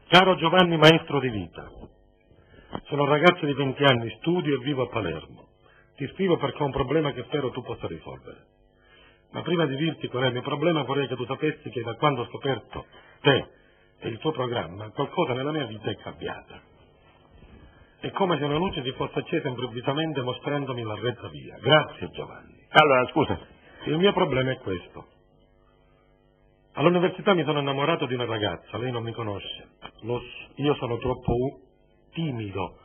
Caro Giovanni, maestro di vita, sono un ragazzo di 20 anni, studio e vivo a Palermo. Ti scrivo perché ho un problema che spero tu possa risolvere. Ma prima di dirti qual è il mio problema vorrei che tu sapessi che da quando ho scoperto te e il tuo programma qualcosa nella mia vita è cambiata. È come se una luce si fosse accesa improvvisamente mostrandomi la retta via. Grazie Giovanni. Allora, scusa. Il mio problema è questo. All'università mi sono innamorato di una ragazza, lei non mi conosce. Io sono troppo timido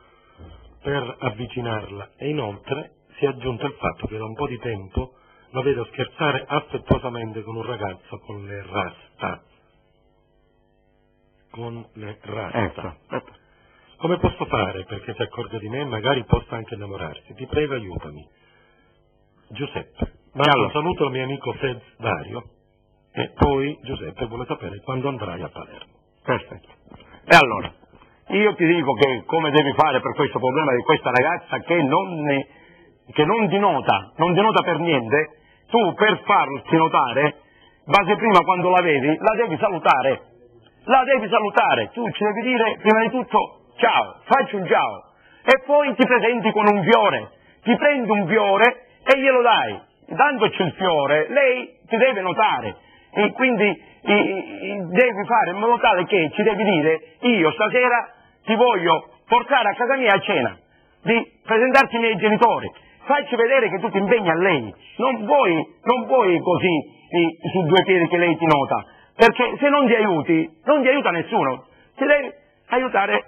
per avvicinarla e inoltre si è aggiunto il fatto che da un po' di tempo la vedo scherzare affettuosamente con un ragazzo con le rasta. Con le rasta. Ecco. Come posso fare perché si accorga di me e magari possa anche innamorarsi? Ti prego, aiutami. Giuseppe. Mando un saluto al mio amico Fez Dario e poi Giuseppe vuole sapere quando andrai a Palermo. Perfetto. E allora, io ti dico che come devi fare per questo problema di questa ragazza che non ti nota per niente, tu per farti notare, base prima quando la vedi, la devi salutare, tu ci devi dire prima di tutto ciao, facci un ciao, e poi ti presenti con un fiore, ti prendi un fiore e glielo dai. Tanto c'è il fiore, lei ti deve notare e quindi devi fare in modo tale che ci devi dire io stasera ti voglio portare a casa mia a cena, di presentarti ai miei genitori, facci vedere che tu ti impegni a lei, non vuoi così su due piedi che lei ti nota, perché se non ti aiuti, non ti aiuta nessuno, ti devi aiutare.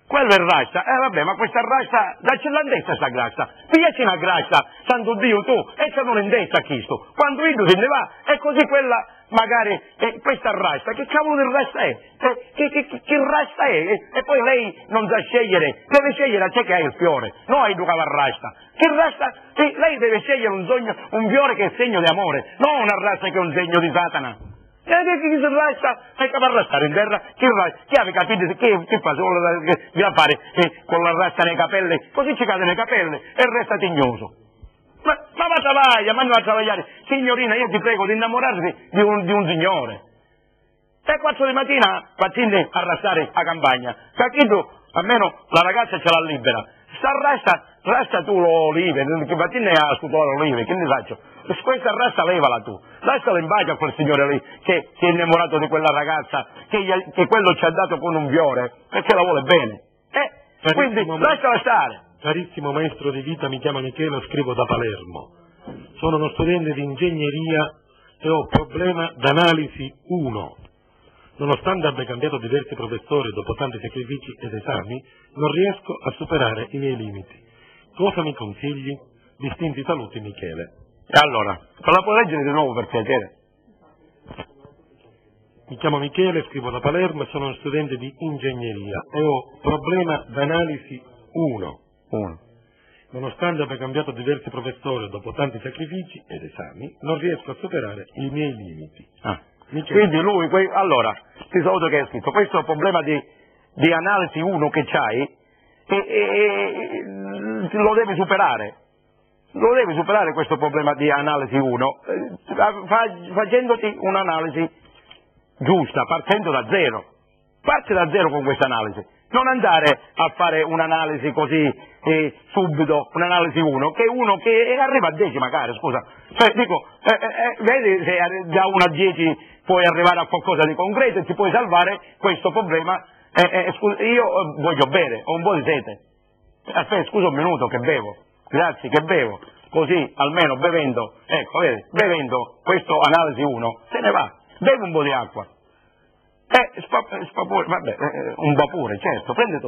Quello è il rasta, vabbè, ma questa rasta, dacci l'andessa sta grassa, pigliaci una grassa, santo Dio tu, e c'è un'indessa a chisto, quando io se ne va, e così quella, magari, questa rasta, che cavolo di rasta è? Che rasta è? E poi lei non sa scegliere, deve scegliere a te che hai il fiore, non hai educato la rasta, che rasta, lei deve scegliere un fiore che è segno di amore, non una rasta che è un segno di Satana. E chi si rasta, è capace di restare in terra, chi aveva capito che fa solo da fare con la rasta nei capelli, così ci cade nei capelli e resta tignoso. Ma va a travagliare, ma non va a travagliare, signorina, io ti prego di innamorarsi di un signore. E alle 4 di mattina vattene a rastare a campagna, capito? Almeno la ragazza ce l'ha libera. Sta rasta tu l'olive, che vattene a scutare l'olive, che ne faccio? Questa rasta levala tu, lasciala in pace a quel signore lì che si è innamorato di quella ragazza, che quello ci ha dato con un fiore, perché la vuole bene. Quindi lasciala stare. Carissimo maestro di vita, mi chiamo Michele, scrivo da Palermo. Sono uno studente di ingegneria e ho problema d'analisi 1. Nonostante abbia cambiato diversi professori dopo tanti sacrifici ed esami, non riesco a superare i miei limiti. Cosa mi consigli? Distinti saluti, Michele. E allora, la puoi leggere di nuovo per piacere? Mi chiamo Michele, scrivo da Palermo e sono uno studente di ingegneria e ho problema d'analisi 1. Nonostante abbia cambiato diversi professori dopo tanti sacrifici ed esami, non riesco a superare i miei limiti. Quindi lui, allora, ti saluto che hai scritto, questo problema di analisi 1 che c'hai, lo devi superare. Lo devi superare questo problema di analisi 1 facendoti un'analisi giusta, partendo da zero. Parti da zero con questa analisi. Non andare a fare un'analisi così subito, un'analisi 1, che è uno che arriva a 10 magari, scusa. Cioè, dico, vedi se da 1 a 10 puoi arrivare a qualcosa di concreto e ti puoi salvare questo problema. Scusa, io voglio bere, ho un po' di sete. Aspetta, scusa un minuto che bevo. Grazie, che bevo, così almeno bevendo, ecco, vedi, bevendo questo analisi 1, se ne va, bevi un po' di acqua, vabbè, un vapore, certo, prendete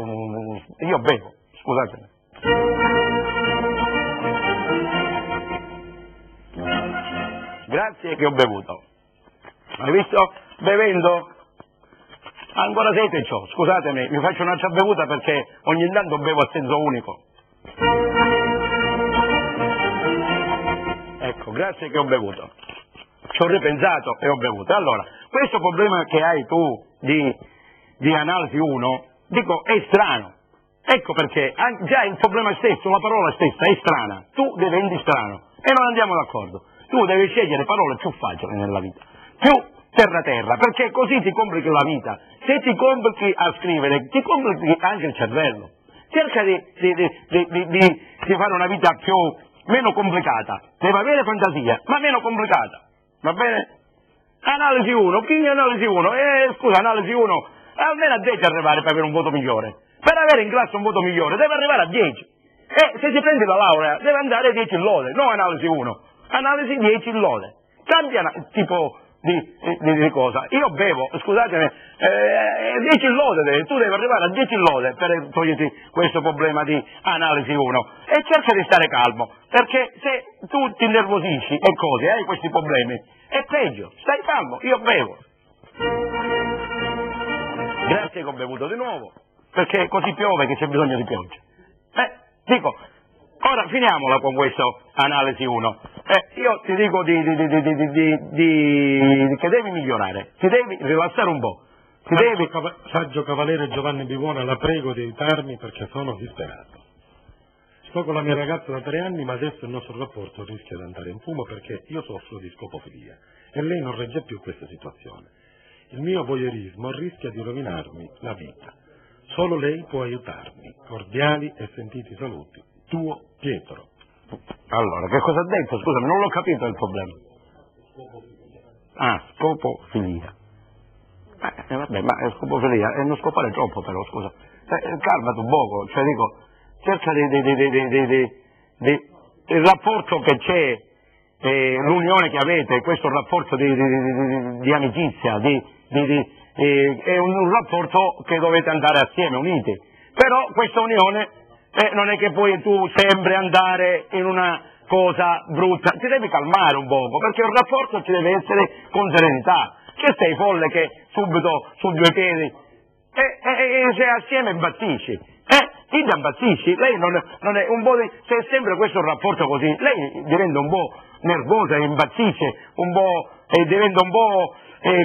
io bevo, scusatemi. Grazie che ho bevuto, hai visto? Bevendo, ancora sete c'ho, scusatemi, mi faccio un'altra bevuta perché ogni tanto bevo a senso unico. Ecco, grazie che ho bevuto. Ci ho ripensato e ho bevuto. Allora, questo problema che hai tu di analisi 1, dico, è strano. Ecco perché già il problema stesso, la parola stessa è strana. Tu diventi strano e non andiamo d'accordo. Tu devi scegliere parole più facili nella vita, più terra, perché così ti complichi la vita. se ti complichi a scrivere, ti complichi anche il cervello. Cerca di fare una vita meno complicata. Deve avere fantasia, ma meno complicata. Va bene? Analisi 1, chi è analisi 1? Scusa, analisi 1, almeno a 10 arrivare per avere un voto migliore. Per avere in classe un voto migliore deve arrivare a 10. E se si prende la laurea deve andare a 10 in lode, non analisi 1. Analisi 10 in lode. Cambia tipo di cosa. Io bevo, scusatemi, 10 in lode, tu devi arrivare a 10 in lode per toglierti questo problema di analisi 1. E cerca di stare calmo, perché se tu ti innervosisci e cose, hai questi problemi, è peggio. Stai calmo, io bevo. Grazie che ho bevuto di nuovo, perché così piove che c'è bisogno di pioggia. Dico, ora finiamola con questo analisi 1. Io ti dico che devi migliorare, ti devi rilassare un po'. Saggio cavaliere Giovanni Bivona, la prego di aiutarmi perché sono disperato. Sto con la mia ragazza da 3 anni, ma adesso il nostro rapporto rischia di andare in fumo perché io soffro di scopofilia e lei non regge più questa situazione. Il mio voyeurismo rischia di rovinarmi la vita. Solo lei può aiutarmi. Cordiali e sentiti saluti. Tuo Pietro. Allora, che cosa ha detto? Scusami, non l'ho capito il problema. Scopofilia. Vabbè, ma scopofilia, non scopare troppo però, scusa. Calmati un poco, cioè dico, cerca il rapporto che c'è, l'unione che avete, questo rapporto di amicizia, è un rapporto che dovete andare assieme, uniti. Però questa unione non è che puoi tu sempre andare in una cosa brutta, ti devi calmare un poco, perché il rapporto ci deve essere con serenità. Che sei folle che subito su 2 piedi se assieme imbattisci, imbattisci, lei non è un po' se è sempre questo rapporto così, lei diventa un po' nervosa, imbattisce un po' e diventa un po'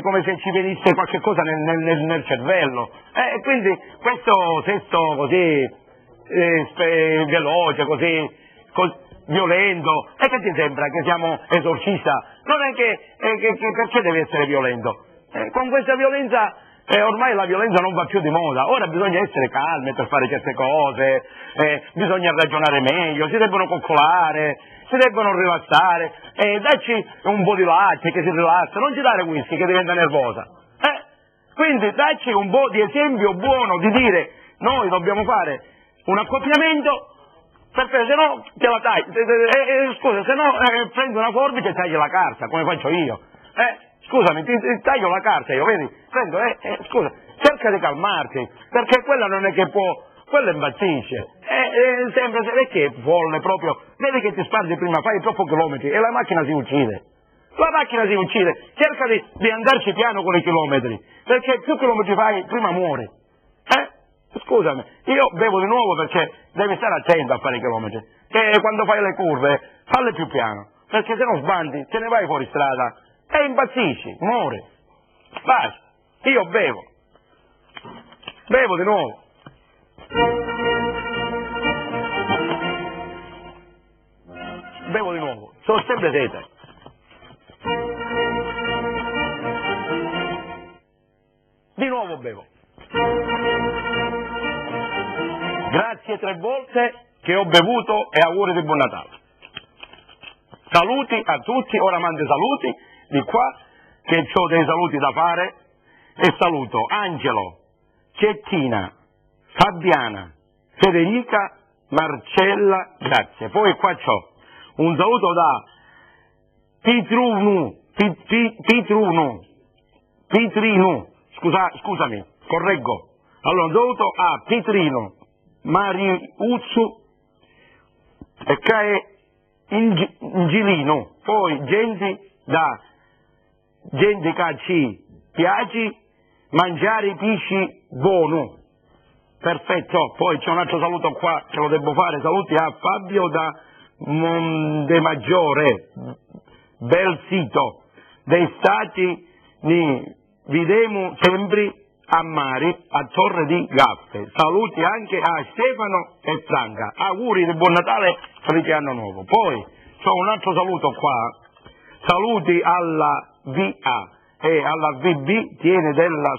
come se ci venisse qualche cosa nel cervello, e quindi questo sesto così veloce, così violento, e che ti sembra che siamo esorcista? Non è che perché deve essere violento? Con questa violenza ormai la violenza non va più di moda, ora bisogna essere calmi per fare certe cose, bisogna ragionare meglio, si debbono coccolare, si debbono rilassare, dacci un po' di latte che si rilassa, non ci dare whisky che diventa nervosa, quindi dacci un po' di esempio buono di dire noi dobbiamo fare un accoppiamento, perché se no te la tagli, scusa, se no prendi una forbice e tagli la carta, come faccio io, scusami, ti taglio la carta io, vedi, prendo, scusa, cerca di calmarti, perché quella non è che può, quella imbattisce, sempre, perché è folle proprio, vedi che ti spargi prima, fai troppo chilometri e la macchina si uccide. La macchina si uccide, cerca di andarci piano con i chilometri, perché più chilometri fai, prima muori. Scusami, io bevo di nuovo perché devi stare attento a fare i chilometri, che quando fai le curve, falle più piano, perché se no sbandi, te ne vai fuori strada e impazzisci, muori. Basta, io bevo di nuovo. Bevo di nuovo, sono sempre sete. Di nuovo bevo. Grazie 3 volte che ho bevuto e auguri di buon Natale. Saluti a tutti, ora mando saluti di qua, che ho dei saluti da fare, e saluto Angelo, Cettina, Fabiana, Federica, Marcella, grazie. Poi qua c'ho un saluto da Pitrino, scusami, correggo. Allora, un saluto a Pitrino, Mariuzzu e Cae Ingilino, poi gente che ci piace mangiare i pesci buono. Perfetto, poi c'è un altro saluto qua che lo devo fare, saluti a Fabio da Mondemaggiore, bel sito, d'estate videmo sempre a mare a Torre di Gaffe. Saluti anche a Stefano e Franca, auguri di buon Natale, felice anno nuovo. Poi c'ho un altro saluto qua, saluti alla VA e alla VB, tiene della